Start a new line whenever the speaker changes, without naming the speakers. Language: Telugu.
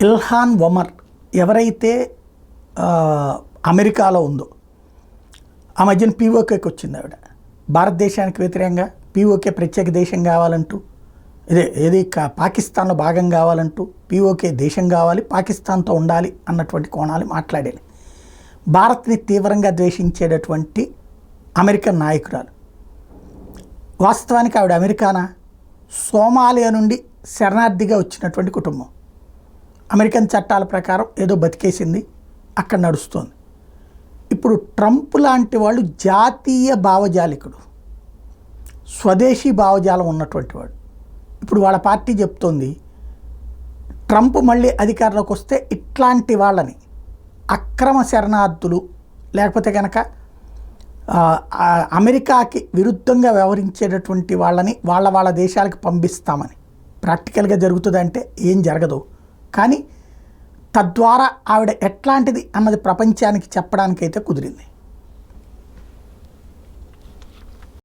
ఇల్హాన్ ఒమర్ ఎవరైతే అమెరికాలో ఉందో, ఆ మధ్యన పీఓకేకి వచ్చింది ఆవిడ. భారతదేశానికి వ్యతిరేకంగా పీఓకే ప్రత్యేక దేశం కావాలంటూ, ఏది పాకిస్తాన్లో భాగం కావాలంటూ, పీఓకే దేశం కావాలి, పాకిస్తాన్తో ఉండాలి అన్నటువంటి కోణాలు మాట్లాడేది. భారత్ని తీవ్రంగా ద్వేషించేటటువంటి అమెరికన్ నాయకురాలు. వాస్తవానికి ఆవిడ అమెరికానా, సోమాలియా నుండి శరణార్థిగా వచ్చినటువంటి కుటుంబం. అమెరికన్ చట్టాల ప్రకారం ఏదో బతికేసింది, అక్కడ నడుస్తోంది. ఇప్పుడు ట్రంప్ లాంటి వాళ్ళు జాతీయ భావజాలికుడు, స్వదేశీ భావజాలం ఉన్నటువంటి వాడు. ఇప్పుడు వాళ్ళ పార్టీ చెప్తోంది ట్రంప్ మళ్ళీ అధికారంలోకి వస్తే ఇట్లాంటి వాళ్ళని, అక్రమ శరణార్థులు లేకపోతే కనుక అమెరికాకి విరుద్ధంగా వ్యవహరించేటటువంటి వాళ్ళని వాళ్ళ దేశాలకు పంపిస్తామని. ప్రాక్టికల్గా జరుగుతుందంటే ఏం జరగదు, కానీ తద్వారా ఆవిడ ఎట్లాంటిది అన్నది ప్రపంచానికి చెప్పడానికైతే కుదిరింది.